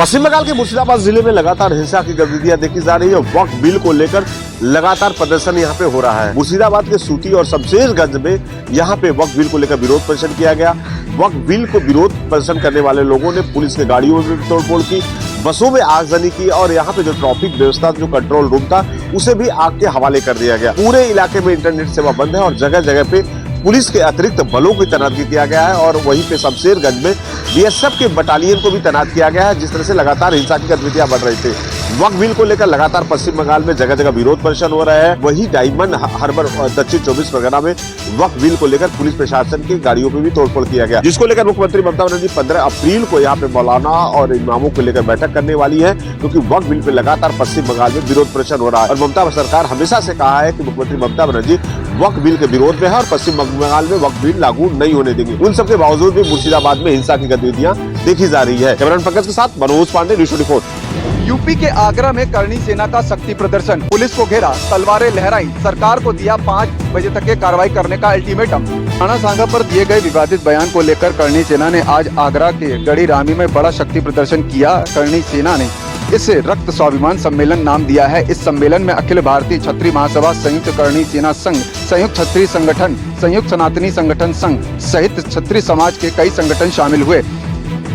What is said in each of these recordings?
पश्चिम बंगाल के मुर्शिदाबाद जिले में लगातार हिंसा की गतिविधियां देखी जा रही है। वक्फ बिल को लेकर लगातार प्रदर्शन यहाँ पे हो रहा है। मुर्शिदाबाद के सूती और शमशेरगंज में यहाँ पे वक्फ बिल को लेकर विरोध प्रदर्शन किया गया। वक्फ बिल को विरोध प्रदर्शन करने वाले लोगों ने पुलिस के गाड़ियों में तोड़फोड़ की, बसों में आगजनी की और यहाँ पे जो ट्रैफिक व्यवस्था, जो कंट्रोल रूम था, उसे भी आग के हवाले कर दिया गया। पूरे इलाके में इंटरनेट सेवा बंद है और जगह जगह पे पुलिस के अतिरिक्त बलों की तैनाती किया गया है और वहीं पे शमशेरगंज में बीएसएफ के बटालियन को भी तैनात किया गया है। जिस तरह से लगातार हिंसा की गतिविधियां बढ़ रही थी, वक्फ बिल को लेकर लगातार पश्चिम बंगाल में जगह जगह विरोध प्रदर्शन हो रहे हैं। वहीं डायमंड हार्बर दक्षिण 24 परगना में वक्फ बिल को लेकर पुलिस प्रशासन की गाड़ियों पे भी तोड़फोड़ किया गया, जिसको लेकर मुख्यमंत्री ममता बनर्जी 15 अप्रैल को यहाँ पे मौलाना और इमामों को लेकर बैठक करने वाली है, क्योंकि वक्फ बिल पे लगातार पश्चिम बंगाल में विरोध प्रदर्शन हो रहा है। और ममता सरकार हमेशा से कहा है कि मुख्यमंत्री ममता बनर्जी वक्फ बिल के विरोध में है और पश्चिम बंगाल में वक्फ बिल लागू नहीं होने देंगे। उन सबके बावजूद भी मुर्शिदाबाद में हिंसा की गतिविधियां देखी जा रही है। कैमरामैन पंकज के साथ मनोज पांडे, न्यूज़ 24। यूपी के आगरा में करणी सेना का शक्ति प्रदर्शन, पुलिस को घेरा, तलवारें लहराई, सरकार को दिया 5 बजे तक के कार्रवाई करने का अल्टीमेटम। थाना सांगा पर दिए गए विवादित बयान को लेकर करणी सेना ने आज आगरा के गढ़ी रामी में बड़ा शक्ति प्रदर्शन किया। करणी सेना ने इसे रक्त स्वाभिमान सम्मेलन नाम दिया है। इस सम्मेलन में अखिल भारतीय क्षत्रिय महासभा, संयुक्त करणी सेना संघ, संयुक्त क्षत्रिय संगठन, संयुक्त सनातनी संगठन संघ सहित क्षत्रिय समाज के कई संगठन शामिल हुए।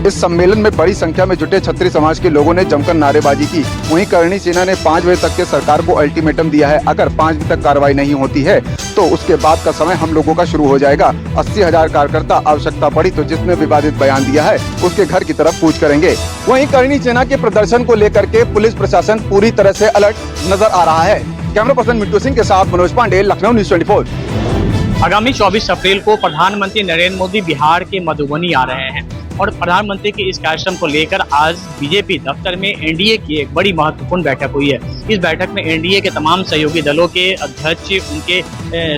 इस सम्मेलन में बड़ी संख्या में जुटे क्षत्रिय समाज के लोगों ने जमकर नारेबाजी की। वहीं करणी सेना ने 5 बजे तक के सरकार को अल्टीमेटम दिया है। अगर 5 बजे तक कार्रवाई नहीं होती है तो उसके बाद का समय हम लोगों का शुरू हो जाएगा। 80,000 कार्यकर्ता, आवश्यकता पड़ी तो जिसने विवादित बयान दिया है उसके घर की तरफ कूच करेंगे। वहीं करणी सेना के प्रदर्शन को लेकर के पुलिस प्रशासन पूरी तरह से अलर्ट नजर आ रहा है। कैमरा पर्सन मिट्टू सिंह के साथ मनोज पांडे, लखनऊ, न्यूज़ 24। आगामी 24 अप्रैल को प्रधानमंत्री नरेंद्र मोदी बिहार के मधुबनी आ रहे हैं और प्रधानमंत्री के इस कार्यक्रम को लेकर आज बीजेपी दफ्तर में एनडीए की एक बड़ी महत्वपूर्ण बैठक हुई है। इस बैठक में एनडीए के तमाम सहयोगी दलों के अध्यक्ष, उनके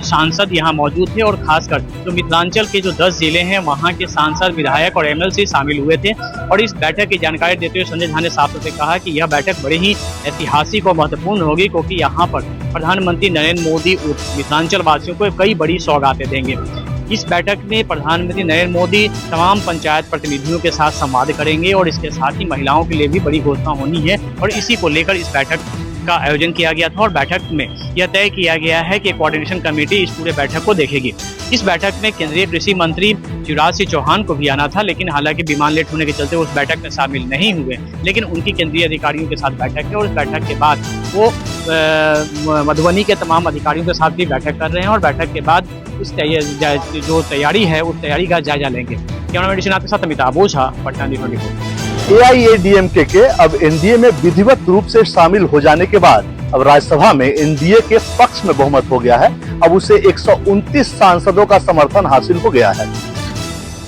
सांसद यहाँ मौजूद थे और खासकर जो मिथिलांचल के जो 10 जिले हैं वहाँ के सांसद, विधायक और एमएलसी शामिल हुए थे। और इस बैठक की जानकारी देते हुए संजय झा ने साफ तौर पर कहा कि यह बैठक बड़ी ही ऐतिहासिक और महत्वपूर्ण होगी, क्योंकि यहाँ पर प्रधानमंत्री नरेंद्र मोदी मिथिलांचल वासियों को कई बड़ी सौगातें देंगे। इस बैठक में प्रधानमंत्री नरेंद्र मोदी तमाम पंचायत प्रतिनिधियों के साथ संवाद करेंगे और इसके साथ ही महिलाओं के लिए भी बड़ी घोषणा होनी है और इसी को लेकर इस बैठक का आयोजन किया गया था। और बैठक में यह तय किया गया है कि कोऑर्डिनेशन कमेटी इस पूरे बैठक को देखेगी। इस बैठक में केंद्रीय कृषि मंत्री शिवराज सिंह चौहान को भी आना था, लेकिन हालांकि विमान लेट होने के चलते उस बैठक में शामिल नहीं हुए, लेकिन उनकी केंद्रीय अधिकारियों के साथ बैठक है और इस बैठक के बाद वो मधुबनी के तमाम अधिकारियों के साथ भी बैठक कर रहे हैं और बैठक के बाद उस जो तैयारी है उस तैयारी का जायजा लेंगे। कैमरामैन आपके साथ अमिताभ ओझा, पटना न्यूज़ 24। एआईएडीएमके के अब एनडीए में विधिवत रूप से शामिल हो जाने के बाद अब राज्यसभा में एनडीए के पक्ष में बहुमत हो गया है। अब उसे 129 सांसदों का समर्थन हासिल हो गया है,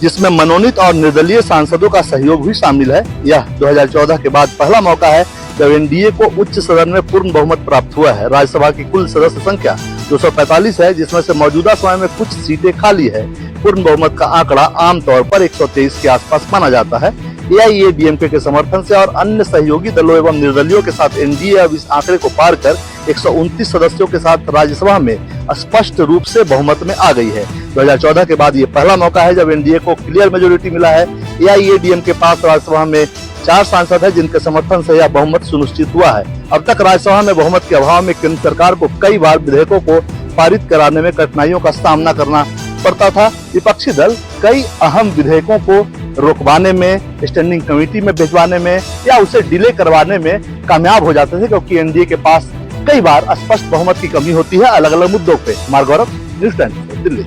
जिसमें मनोनीत और निर्दलीय सांसदों का सहयोग भी शामिल है। यह 2014 के बाद पहला मौका है जब एनडीए को उच्च सदन में पूर्ण बहुमत प्राप्त हुआ है। राज्यसभा की कुल सदस्य संख्या 245 है, जिसमें से मौजूदा समय में कुछ सीटें खाली है। पूर्ण बहुमत का आंकड़ा आमतौर पर 123 के आसपास माना जाता है। एआईएडीएमके के समर्थन से और अन्य सहयोगी दलों एवं निर्दलियों के साथ एनडीए अब इस आंकड़े को पार कर 129 सदस्यों के साथ राज्यसभा में स्पष्ट रूप से बहुमत में आ गई है। 2014 के बाद ये पहला मौका है जब एनडीए को क्लियर मेजोरिटी मिला है। एआईएडीएमके के पास राज्यसभा में 4 सांसद है, जिनके समर्थन से यह बहुमत सुनिश्चित हुआ है। अब तक राज्यसभा में बहुमत के अभाव में केंद्र सरकार को कई बार विधेयकों को पारित कराने में कठिनाइयों का सामना करना पड़ता था। विपक्षी दल कई अहम विधेयकों को रोकवाने में, स्टैंडिंग कमेटी में भिजवाने में या उसे डिले करवाने में कामयाब हो जाते थे, क्योंकि एनडीए के पास कई बार स्पष्ट बहुमत की कमी होती है अलग अलग मुद्दों पे। गौरव, न्यूज़ 10, दिल्ली।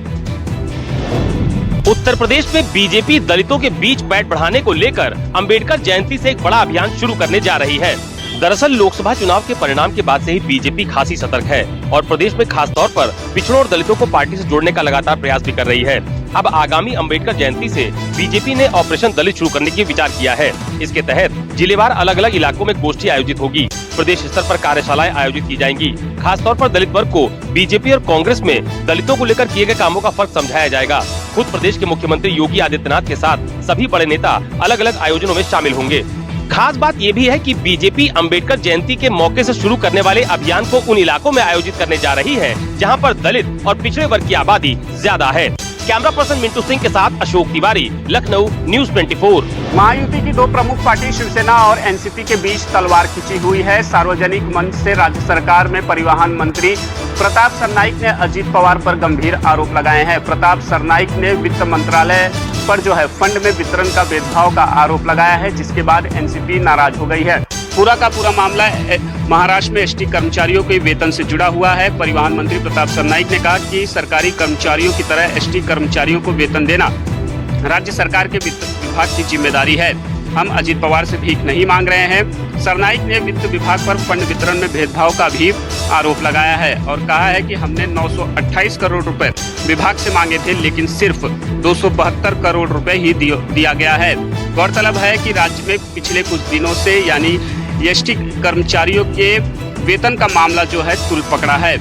उत्तर प्रदेश में बीजेपी दलितों के बीच बैठ बढ़ाने को लेकर अंबेडकर जयंती से एक बड़ा अभियान शुरू करने जा रही है। दरअसल लोकसभा चुनाव के परिणाम के बाद से ही बीजेपी खासी सतर्क है और प्रदेश में खास तौर पर पिछड़ों और दलितों को पार्टी से जोड़ने का लगातार प्रयास भी कर रही है। अब आगामी अंबेडकर जयंती से बीजेपी ने ऑपरेशन दलित शुरू करने की विचार किया है। इसके तहत जिलेवार अलग अलग इलाकों में गोष्ठी आयोजित होगी। प्रदेश स्तर पर कार्यशालाएं आयोजित की जाएंगी। खास तौर पर दलित वर्ग को बीजेपी और कांग्रेस में दलितों को लेकर किए गए कामों का फर्क समझाया जाएगा। खुद प्रदेश के मुख्यमंत्री योगी आदित्यनाथ के साथ सभी बड़े नेता अलग अलग आयोजनों में शामिल होंगे। खास बात ये भी है कि बीजेपी अंबेडकर जयंती के मौके से शुरू करने वाले अभियान को उन इलाकों में आयोजित करने जा रही है जहां पर दलित और पिछड़े वर्ग की आबादी ज्यादा है। कैमरा पर्सन मिंटू सिंह के साथ अशोक तिवारी, लखनऊ, न्यूज 24। महायुति की दो प्रमुख पार्टी शिवसेना और एनसीपी के बीच तलवार खिंची हुई है। सार्वजनिक मंच से राज्य सरकार में परिवहन मंत्री प्रताप सरनाईक ने अजीत पवार पर गंभीर आरोप लगाए हैं। प्रताप सरनाईक ने वित्त मंत्रालय पर जो है फंड में वितरण का भेदभाव का आरोप लगाया है, जिसके बाद एनसीपी नाराज हो गई है। पूरा का पूरा मामला महाराष्ट्र में एसटी कर्मचारियों के वेतन से जुड़ा हुआ है। परिवहन मंत्री प्रताप सरनाईक ने कहा कि सरकारी कर्मचारियों की तरह एसटी कर्मचारियों को वेतन देना राज्य सरकार के वित्त विभाग की जिम्मेदारी है। हम अजीत पवार से भीख नहीं मांग रहे हैं। सरनाईक ने वित्त विभाग पर फंड वितरण में भेदभाव का भी आरोप लगाया है और कहा है कि हमने 928 करोड़ रुपए विभाग से मांगे थे, लेकिन सिर्फ 272 करोड़ रुपए ही दिया गया है। गौरतलब है कि राज्य में पिछले कुछ दिनों से यानी एसटी कर्मचारियों के वेतन का मामला जो है तुल पकड़ा है।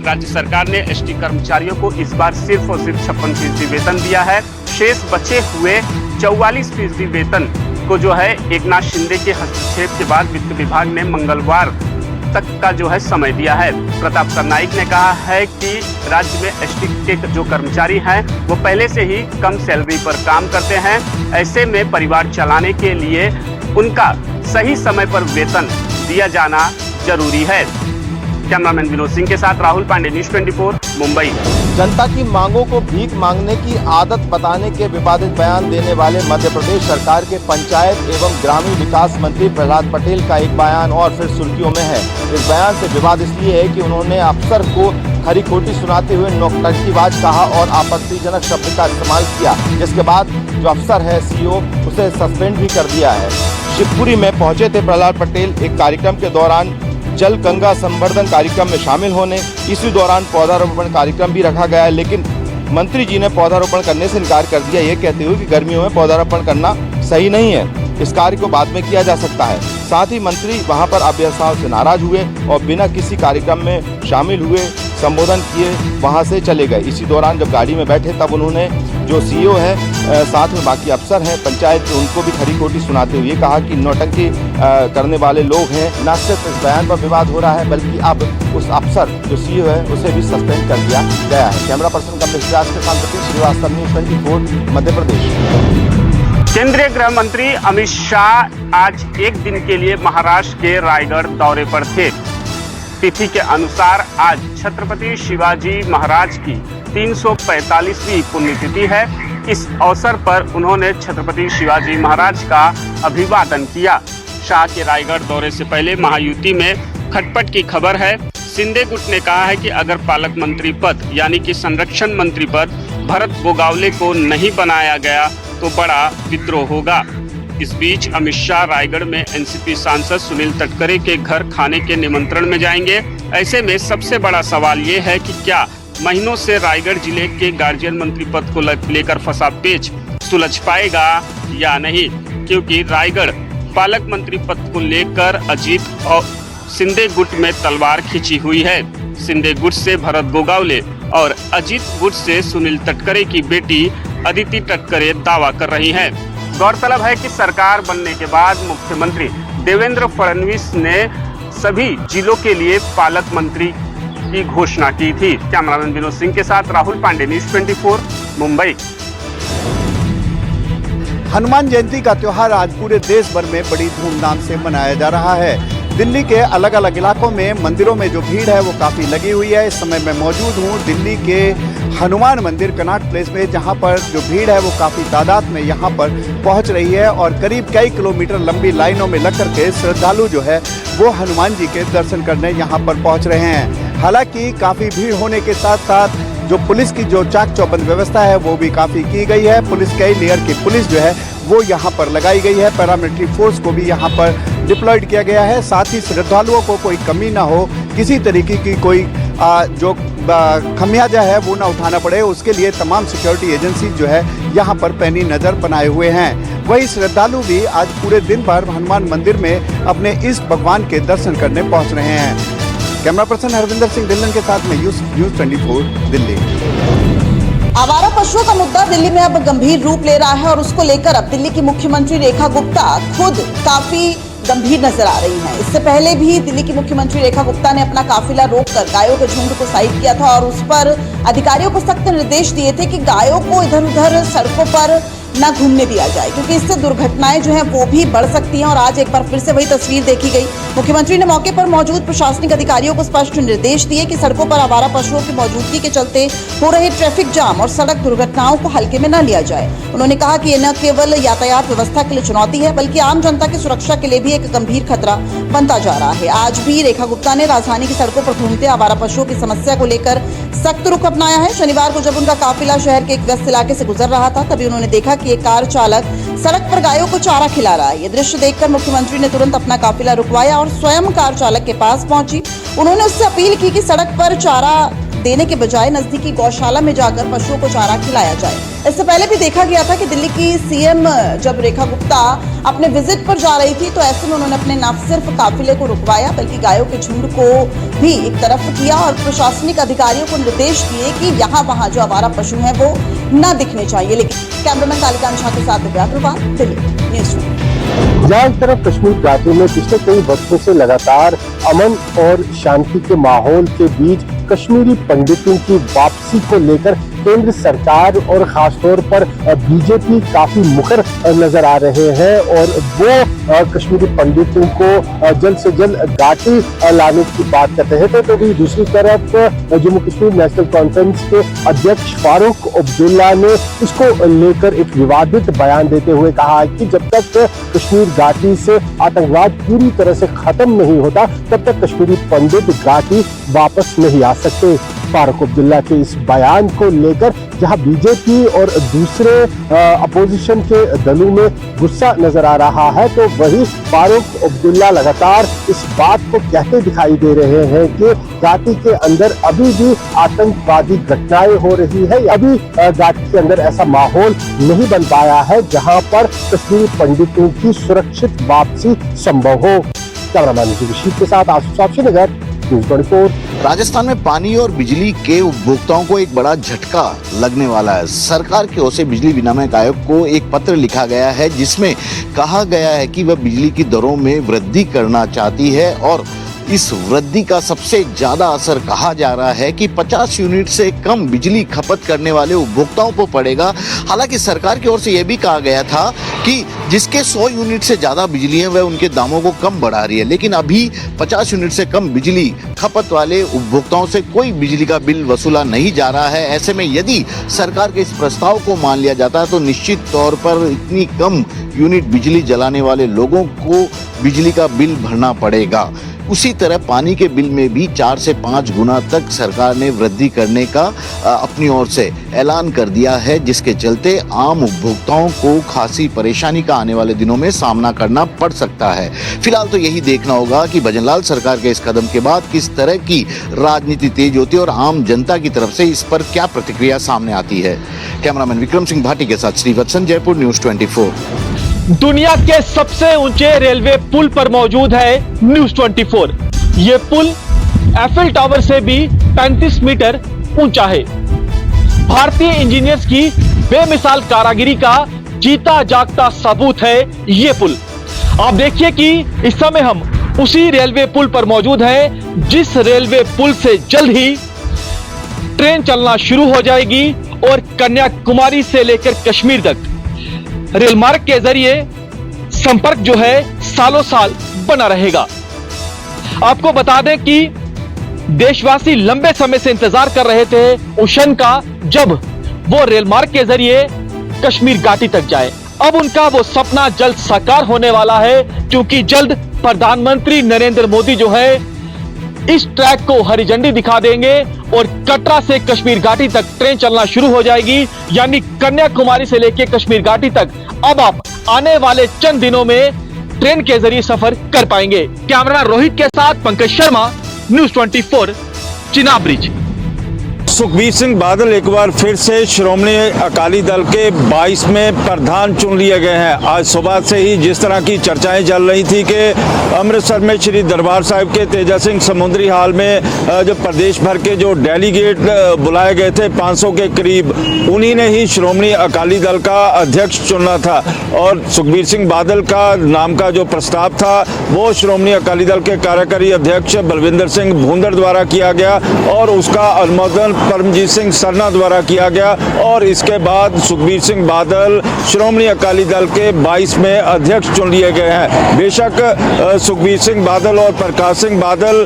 राज्य सरकार ने एसटी कर्मचारियों को इस बार सिर्फ और सिर्फ 56% वेतन दिया है। शेष बचे हुए 44% वेतन को जो है एकनाथ शिंदे के हस्तक्षेप के बाद वित्त विभाग ने मंगलवार तक का जो है समय दिया है। प्रताप सरनाईक ने कहा है कि राज्य में एसटी के जो कर्मचारी हैं वो पहले से ही कम सैलरी पर काम करते हैं। ऐसे में परिवार चलाने के लिए उनका सही समय पर वेतन दिया जाना जरूरी है। कैमरामैन विनोद सिंह के साथ राहुल पांडे, न्यूज 24, मुंबई। जनता की मांगों को भीख मांगने की आदत बताने के विवादित बयान देने वाले मध्य प्रदेश सरकार के पंचायत एवं ग्रामीण विकास मंत्री प्रहलाद पटेल का एक बयान और फिर सुर्खियों में है। इस बयान से विवाद इसलिए है कि उन्होंने अफसर को खरी खोटी सुनाते हुए नौटंकीबाज कहा और आपत्तिजनक शब्द का इस्तेमाल किया, जिसके बाद जो अफसर है सीईओ उसे सस्पेंड भी कर दिया है। शिवपुरी में पहुंचे थे प्रहलाद पटेल एक कार्यक्रम के दौरान जल गंगा संवर्धन कार्यक्रम में शामिल होने। इसी दौरान पौधारोपण कार्यक्रम भी रखा गया है, लेकिन मंत्री जी ने पौधारोपण करने से इनकार कर दिया, ये कहते हुए कि गर्मियों में पौधारोपण करना सही नहीं है, इस कार्य को बाद में किया जा सकता है। साथ ही मंत्री वहां पर अव्यवस्थाओं से नाराज हुए और बिना किसी कार्यक्रम में शामिल हुए, संबोधन किए, वहां से चले गए। इसी दौरान जब गाड़ी में बैठे तब उन्होंने जो सीईओ है साथ में बाकी अफसर हैं पंचायत के, उनको भी खरी खोटी सुनाते हुए कहा कि नौटंकी करने वाले लोग हैं। न सिर्फ इस बयान पर विवाद हो रहा है बल्कि अब उस अफसर जो सीईओ है उसे भी सस्पेंड कर दिया गया है। कैमरा पर्सन कमलेश व्यास के साथ सतीश श्रीवास्तव, न्यूज 24, मध्य प्रदेश। केंद्रीय गृह मंत्री अमित शाह आज एक दिन के लिए महाराष्ट्र के रायगढ़ दौरे पर थे। तिथि के अनुसार आज छत्रपति शिवाजी महाराज की 345वीं पुण्यतिथि है। इस अवसर पर उन्होंने छत्रपति शिवाजी महाराज का अभिवादन किया। शाह के रायगढ़ दौरे से पहले महायुति में खटपट की खबर है। शिंदे गुट ने कहा है कि अगर पालक मंत्री पद यानी कि संरक्षण मंत्री पद भरत गोगावले को नहीं बनाया गया तो बड़ा विद्रोह होगा। इस बीच अमित शाह रायगढ़ में एनसीपी सांसद सुनील तटकरे के घर खाने के निमंत्रण में जाएंगे। ऐसे में सबसे बड़ा सवाल ये है कि क्या महीनों से रायगढ़ जिले के गार्जियन मंत्री पद को लेकर फंसा पेच सुलझ पाएगा या नहीं, क्योंकि रायगढ़ पालक मंत्री पद को लेकर अजीत और शिंदे गुट में तलवार खिंची हुई है। शिंदे गुट से भरत गोगावले और अजीत गुट से सुनील तटकरे की बेटी अदिति तटकरे दावा कर रही हैं। गौरतलब है कि सरकार बनने के बाद मुख्यमंत्री देवेंद्र फडणवीस ने सभी जिलों के लिए पालक मंत्री की घोषणा की थी। कैमरामैन विनोद सिंह के साथ राहुल पांडे, न्यूज 24, मुंबई। हनुमान जयंती का त्योहार आज पूरे देश भर में बड़ी धूमधाम से मनाया जा रहा है। दिल्ली के अलग अलग इलाकों में मंदिरों में जो भीड़ है वो काफ़ी लगी हुई है। इस समय मैं मौजूद हूँ दिल्ली के हनुमान मंदिर कनॉट प्लेस में, जहाँ पर जो भीड़ है वो काफ़ी तादाद में यहाँ पर पहुँच रही है और करीब कई किलोमीटर लंबी लाइनों में लग करके श्रद्धालु जो है वो हनुमान जी के दर्शन करने यहाँ पर पहुँच रहे हैं। हालांकि काफ़ी भीड़ होने के साथ साथ जो पुलिस की जो चाक चौबंद व्यवस्था है वो भी काफ़ी की गई है। पुलिस कई लेयर की पुलिस जो है वो यहाँ पर लगाई गई है। पैरामिलिट्री फोर्स को भी यहाँ पर डिप्लॉयड किया गया है। साथ ही श्रद्धालुओं को कोई कमी ना हो, किसी तरीके की कोई जो खमियाजा है वो ना उठाना पड़े, उसके लिए तमाम सिक्योरिटी एजेंसी जो है यहाँ पर पैनी नज़र बनाए हुए हैं। वही श्रद्धालु भी आज पूरे दिन भर हनुमान मंदिर में अपने इस भगवान के दर्शन करने पहुँच रहे हैं। कैमरा पर्सन हरविंदर सिंह ढिल्लन के साथ में न्यूज 24 दिल्ली। आवारा पशुओं का मुद्दा दिल्ली में अब गंभीर रूप ले रहा है और उसको लेकर अब दिल्ली की मुख्यमंत्री रेखा गुप्ता खुद काफी गंभीर नजर आ रही हैं। इससे पहले भी दिल्ली की मुख्यमंत्री रेखा गुप्ता ने अपना काफिला रोककर गायों के झुंड को साइड किया था और उस पर अधिकारियों को सख्त निर्देश दिए थे कि गायों को इधर उधर सड़कों पर न घूमने दिया जाए, क्योंकि इससे दुर्घटनाएं जो हैं वो भी बढ़ सकती हैं। और आज एक बार फिर से वही तस्वीर देखी गई। मुख्यमंत्री ने मौके पर मौजूद प्रशासनिक अधिकारियों को स्पष्ट निर्देश दिए कि सड़कों पर आवारा पशुओं की मौजूदगी के चलते हो रहे ट्रैफिक जाम और सड़क दुर्घटनाओं को हल्के में न लिया जाए। उन्होंने कहा कि ये न केवल यातायात व्यवस्था के लिए चुनौती है, बल्कि आम जनता की सुरक्षा के लिए भी एक गंभीर खतरा बनता जा रहा है। आज भी रेखा गुप्ता ने राजधानी की सड़कों पर घूमते आवारा पशुओं की समस्या को लेकर सख्त रुख अपनाया है। शनिवार को जब उनका काफिला शहर के एक व्यस्त इलाके से गुजर रहा था, तभी उन्होंने देखा कि एक कार चालक सड़क पर गायों को चारा खिला रहा है। ये दृश्य देखकर मुख्यमंत्री ने तुरंत अपना काफिला रुकवाया और स्वयं कार चालक के पास पहुंची। उन्होंने उससे अपील की कि सड़क पर चारा देने के बजाय नजदीकी गौशाला में जाकर पशुओं को चारा खिलाया जाए। इससे पहले भी देखा गया था कि दिल्ली की सीएम जब रेखा गुप्ता अपने विजिट पर जा रही थी, तो ऐसे में उन्होंने अपने न सिर्फ काफिले को रुकवाया बल्कि गायों के झुंड को भी एक तरफ किया और प्रशासनिक अधिकारियों को निर्देश दिए कि यहाँ वहाँ जो आवारा पशु हैं वो न दिखने चाहिए। लेकिन कैमरामैन कालिकांत झा के साथ दिव्या अग्रवाल, दिल्ली न्यूज़। जहाँ एक तरफ कश्मीर घाटी में पिछले कई वर्षों से लगातार अमन और शांति के माहौल के बीच कश्मीरी पंडितों की वापसी को लेकर केंद्र सरकार और खासतौर पर बीजेपी काफी मुखर नजर आ रहे हैं और वो कश्मीरी पंडितों को जल्द से जल्द घाटी लाने की बात करते हैं। तो भी दूसरी तरफ जम्मू कश्मीर नेशनल कॉन्फ्रेंस के अध्यक्ष फारूक अब्दुल्ला ने इसको लेकर एक विवादित बयान देते हुए कहा कि जब तक कश्मीर घाटी से आतंकवाद पूरी तरह से खत्म नहीं होता, तब तक कश्मीरी पंडित घाटी वापस नहीं आ सकते। फारूक अब्दुल्ला के इस बयान को लेकर जहां बीजेपी और दूसरे अपोजिशन के दलों में गुस्सा नजर आ रहा है, तो वही फारूक अब्दुल्ला लगातार इस बात को कहते दिखाई दे रहे हैं कि घाटी के अंदर अभी भी आतंकवादी घटनाएं हो रही है। अभी घाटी के अंदर ऐसा माहौल नहीं बन पाया है जहां पर कश्मीरी पंडितों की सुरक्षित वापसी संभव हो। कैमरामैन रशीद के साथ आशुतोष श्रीनगर, न्यूज़ 24। राजस्थान में पानी और बिजली के उपभोक्ताओं को एक बड़ा झटका लगने वाला है। सरकार की ओर से बिजली विनियामक आयोग को एक पत्र लिखा गया है जिसमें कहा गया है कि वह बिजली की दरों में वृद्धि करना चाहती है और इस वृद्धि का सबसे ज्यादा असर कहा जा रहा है कि 50 यूनिट से कम बिजली खपत करने वाले उपभोक्ताओं को पड़ेगा। हालांकि सरकार की ओर से यह भी कहा गया था कि जिसके 100 यूनिट से ज्यादा बिजली है वह उनके दामों को कम बढ़ा रही है, लेकिन अभी 50 यूनिट से कम बिजली खपत वाले उपभोक्ताओं से कोई बिजली का बिल वसूला नहीं जा रहा है। ऐसे में यदि सरकार के इस प्रस्ताव को मान लिया जाता है तो निश्चित तौर पर इतनी कम यूनिट बिजली जलाने वाले लोगों को बिजली का बिल भरना पड़ेगा। उसी तरह पानी के बिल में भी 4 से 5 गुना तक सरकार ने वृद्धि करने का अपनी ओर से ऐलान कर दिया है, जिसके चलते आम उपभोक्ताओं को खासी परेशानी का आने वाले दिनों में सामना करना पड़ सकता है। फिलहाल तो यही देखना होगा कि भजनलाल सरकार के इस कदम के बाद किस तरह की राजनीति तेज होती है और आम जनता की तरफ से इस पर क्या प्रतिक्रिया सामने आती है। कैमरामैन विक्रम सिंह भाटी के साथ श्रीवत्सन, जयपुर, न्यूज़ 24। दुनिया के सबसे ऊंचे रेलवे पुल पर मौजूद है न्यूज़ 24। ये पुल एफिल टावर से भी 35 मीटर ऊंचा है। भारतीय इंजीनियर्स की बेमिसाल कारीगरी का जीता जागता सबूत है ये पुल। आप देखिए कि इस समय हम उसी रेलवे पुल पर मौजूद हैं, जिस रेलवे पुल से जल्द ही ट्रेन चलना शुरू हो जाएगी और कन्याकुमारी से लेकर कश्मीर तक रेल मार्ग के जरिए संपर्क जो है सालों साल बना रहेगा। आपको बता दें कि देशवासी लंबे समय से इंतजार कर रहे थे उस क्षण का जब वो रेल मार्ग के जरिए कश्मीर घाटी तक जाए। अब उनका वो सपना जल्द साकार होने वाला है, क्योंकि जल्द प्रधानमंत्री नरेंद्र मोदी जो है इस ट्रैक को हरी झंडी दिखा देंगे और कटरा से कश्मीर घाटी तक ट्रेन चलना शुरू हो जाएगी। यानी कन्याकुमारी से लेकर कश्मीर घाटी तक अब आप आने वाले चंद दिनों में ट्रेन के जरिए सफर कर पाएंगे। कैमरा रोहित के साथ पंकज शर्मा, न्यूज़ 24, चिनाब ब्रिज। सुखबीर सिंह बादल एक बार फिर से श्रोमणी अकाली दल के 22वें प्रधान चुन लिए गए हैं। आज सुबह से ही जिस तरह की चर्चाएं चल रही थी कि अमृतसर में श्री दरबार साहिब के तेजा सिंह समुद्री हाल में जो प्रदेश भर के जो डेलीगेट बुलाए गए थे 500 के करीब, उन्हीं ने ही श्रोमणी अकाली दल का अध्यक्ष चुना था और सुखबीर सिंह बादल का नाम का जो प्रस्ताव था वो श्रोमणी अकाली दल के कार्यकारी अध्यक्ष बलविंदर सिंह भूंदड़ द्वारा किया गया और उसका अनुमोदन परमजीत सिंह सरना द्वारा किया गया और इसके बाद सुखबीर सिंह बादल श्रोमणी अकाली दल के 22वें अध्यक्ष चुन लिए गए हैं। बेशक सुखबीर सिंह बादल और प्रकाश सिंह बादल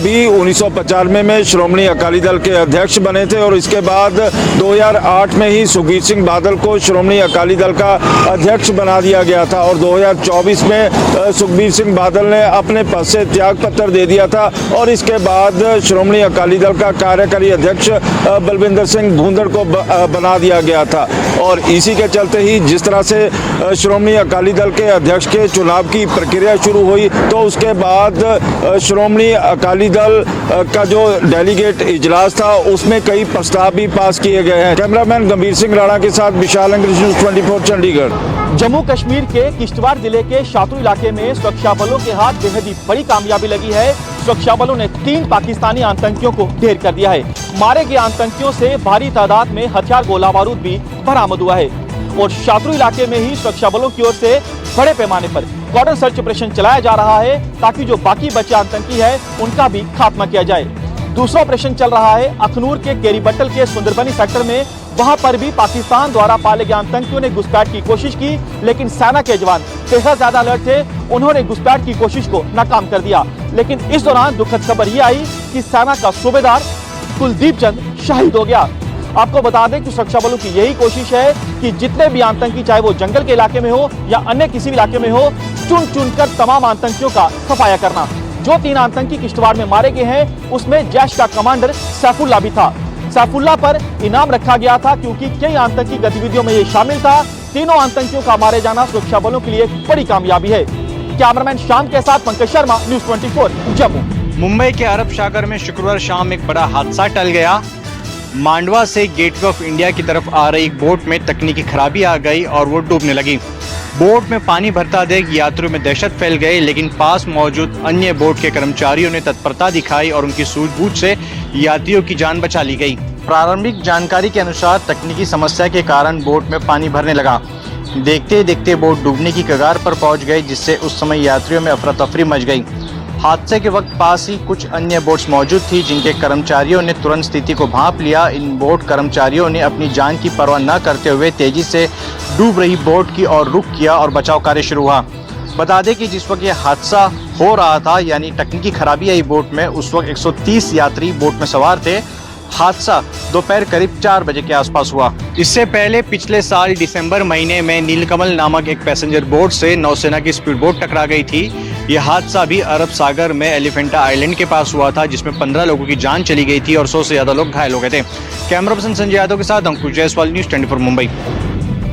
भी 1995 में श्रोमणी अकाली दल के अध्यक्ष बने थे और इसके बाद 2008 में ही सुखबीर सिंह बादल को श्रोमणी अकाली दल का अध्यक्ष बना दिया गया था और 2024 में सुखबीर सिंह बादल ने अपने पद से त्याग पत्र दे दिया था और इसके बाद श्रोमणी अकाली दल का कार्यकारी अध्यक्ष बलविंदर सिंह भूंदड़ को बना दिया गया था। और इसी के चलते ही जिस तरह से श्रोमणी अकाली दल के अध्यक्ष के चुनाव की प्रक्रिया शुरू हुई तो उसके बाद श्रोमणी अकाली दल का जो डेलीगेट इजलास था उसमें कई प्रस्ताव भी पास किए गए हैं। कैमरामैन गंभीर सिंह राणा के साथ विशाल अंग्रेज न्यूज़ 24 चंडीगढ़। जम्मू कश्मीर के किश्तवाड़ जिले के शातू इलाके में सुरक्षा बलों के हाथ बेहद ही बड़ी कामयाबी लगी है। सुरक्षा बलों ने 3 पाकिस्तानी आतंकियों को ढेर कर दिया है। मारे गए आतंकियों से भारी तादाद में हथियार गोला बारूद भी बरामद हुआ है और शातू इलाके में ही सुरक्षा बलों की ओर से बड़े पैमाने पर कॉर्डन सर्च ऑपरेशन चलाया जा रहा है ताकि जो बाकी बचे आतंकी है उनका भी खात्मा किया जाए। दूसरा ऑपरेशन चल रहा है अखनूर के केरीबट्टल के सुंदरबनी सेक्टर में। वहां पर भी पाकिस्तान द्वारा पाले गए आतंकियों ने घुसपैठ की कोशिश की लेकिन सेना के जवान बेहद ज्यादा अलर्ट थे, उन्होंने घुसपैठ की कोशिश को नाकाम कर दिया। लेकिन इस दौरान दुखद खबर ये आई कि सेना का सूबेदार कुलदीप चंद शहीद हो गया। आपको बता दें कि सुरक्षा बलों की यही कोशिश है कि जितने भी आतंकी चाहे वो जंगल के इलाके में हो या अन्य किसी भी इलाके में हो, चुन चुनकर तमाम आतंकियों का सफाया करना। जो 3 आतंकी किश्तवाड़ में मारे गए हैं उसमें जैश का कमांडर सैफुल्ला भी था। सैफुल्ला पर इनाम रखा गया था क्योंकि कई आतंकी गतिविधियों में ये शामिल था। तीनों आतंकियों का मारे जाना सुरक्षा बलों के लिए एक बड़ी कामयाबी है। कैमरामैन शाम के साथ पंकज शर्मा, न्यूज़ 24 जम्मू। मुंबई के अरब सागर में शुक्रवार शाम एक बड़ा हादसा टल गया। मांडवा से गेटवे ऑफ इंडिया की तरफ आ रही एक बोट में तकनीकी खराबी आ गई और वो डूबने लगी। बोट में पानी भरता देख यात्रियों में दहशत फैल गई, लेकिन पास मौजूद अन्य बोट के कर्मचारियों ने तत्परता दिखाई और उनकी सूझबूझ से यात्रियों की जान बचा ली गई। प्रारंभिक जानकारी के अनुसार तकनीकी समस्या के कारण बोट में पानी भरने लगा। देखते देखते बोट डूबने की कगार पर पहुंच गई, जिससे उस समय यात्रियों में अफरा तफरी मच गई। हादसे के वक्त पास ही कुछ अन्य बोट्स मौजूद थी जिनके कर्मचारियों ने तुरंत स्थिति को भांप लिया। इन बोट कर्मचारियों ने अपनी जान की परवाह न करते हुए तेजी से डूब रही बोट की ओर रुख किया और बचाव कार्य शुरू हुआ। बता दें कि जिस वक्त यह हादसा हो रहा था यानी तकनीकी खराबी आई बोट में, उस वक्त 130 यात्री बोट में सवार थे। हादसा दोपहर करीब 4 बजे के आसपास हुआ। इससे पहले पिछले साल दिसंबर महीने में नीलकमल नामक एक पैसेंजर बोट से नौसेना की स्पीड बोट टकरा गई थी। यह हादसा भी अरब सागर में एलिफेंटा आइलैंड के पास हुआ था, जिसमें 15 लोगों की जान चली गई थी और 100 से ज्यादा लोग घायल हो गए थे। कैमरा पर्सन संजय यादव के साथ अंकुश जायसवाल, न्यूज़ 24 मुंबई।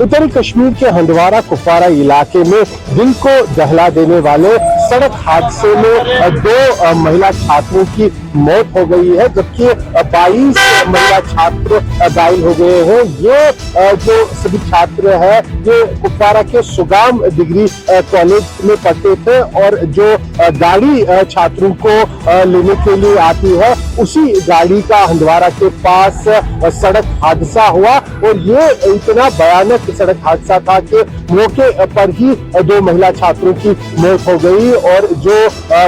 उत्तरी कश्मीर के हंदवारा कुपवारा इलाके में दिल को दहला देने वाले सड़क हादसे में 2 महिला छात्रों की मौत हो गई है, जबकि 22 महिला छात्र घायल हो गए हैं। ये जो सभी छात्र हैं ये कुपवारा के सुगाम डिग्री कॉलेज में पढ़ते थे और जो गाड़ी छात्रों को लेने के लिए आती है उसी गाड़ी का हंदवारा के पास सड़क हादसा हुआ और ये इतना भयानक सड़क हादसा था कि मौके पर ही 2 महिला छात्रों की मौत हो गई और जो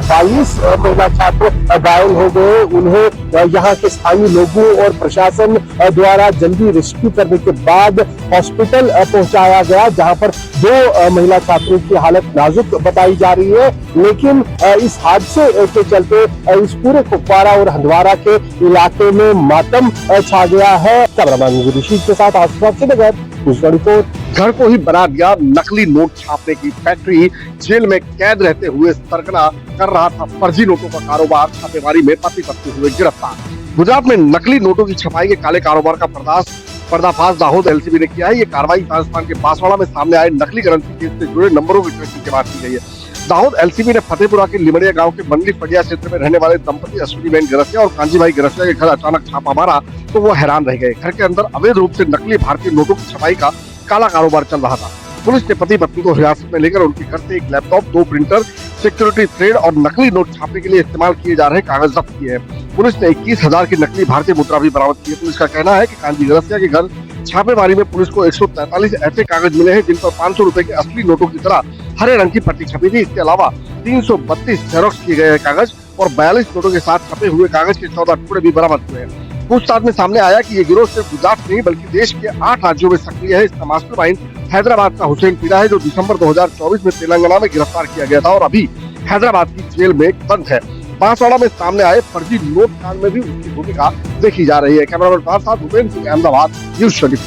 22 महिला छात्र घायल हो गए उन्हें यहाँ के स्थानीय लोगों और प्रशासन द्वारा जल्दी रेस्क्यू करने के बाद हॉस्पिटल पहुंचाया गया, जहां पर 2 महिला छात्रों की हालत नाजुक बताई जा रही है। लेकिन इस हादसे के चलते इस पूरे कुपवारा और हंदवारा के इलाके में मातम छा गया है। कैमरामैन ऋषि के साथ आसपास से नगर घर को ही बना दिया नकली नोट छापने की फैक्ट्री, जेल में कैद रहते हुए सरगना कर रहा था फर्जी नोटों का कारोबार, छापेमारी में पति पत्नी हुए गिरफ्तार। गुजरात में नकली नोटों की छपाई के काले कारोबार का पर्दाफाश दाहोद एलसीबी ने किया है। ये कार्रवाई राजस्थान के बांसवाड़ा में सामने आए नकली करेंसी केस से जुड़े नंबरों की ट्रेसिंग के बाद की गई है। दाहोद एलसीबी ने फतेहपुरा के लिमड़िया गांव के मंडली फड़िया क्षेत्र में रहने वाले दंपति अश्विनीबेन गरसिया और कांजीभाई गरसिया के घर अचानक छापा मारा तो वो हैरान रह गए। घर के अंदर अवैध रूप से नकली भारतीय नोटों की छपाई का काला कारोबार चल रहा था। पुलिस ने पति पत्नी को हिरासत में लेकर उनके घर से एक लैपटॉप, 2 प्रिंटर, सिक्योरिटी थ्रेड और नकली नोट छापने के लिए इस्तेमाल किए जा रहे कागज जब्त किए हैं। पुलिस ने 21,000 की नकली भारतीय मुद्रा भी बरामद की है। पुलिस का कहना है कि कांजी गरसिया के घर छापेमारी में पुलिस को 143 ऐसे कागज मिले हैं जिन पर 500 रुपए के असली नोटों की तरह हरे रंग की पट्टी छपी थी। इसके अलावा 332 जेरोक्स किए गए कागज और 42 नोटों के साथ छपे हुए कागज के 14 टुकड़े भी बरामद हुए हैं। पूछताछ में सामने आया कि ये गिरोह सिर्फ गुजरात नहीं बल्कि देश के 8 राज्यों में सक्रिय है। इसका मास्टरमाइंड हैदराबाद का हुसैन पीड़ा है, जो दिसंबर 2024 में तेलंगाना में गिरफ्तार किया गया था और अभी हैदराबाद की जेल में बंद है। बांसवाड़ा में सामने आए फर्जी नोट कांड में भी उसकी भूमिका देखी जा रही है। कैमरामैन के साथ भूपेंद्र सिंह, अहमदाबाद, न्यूज़ 24।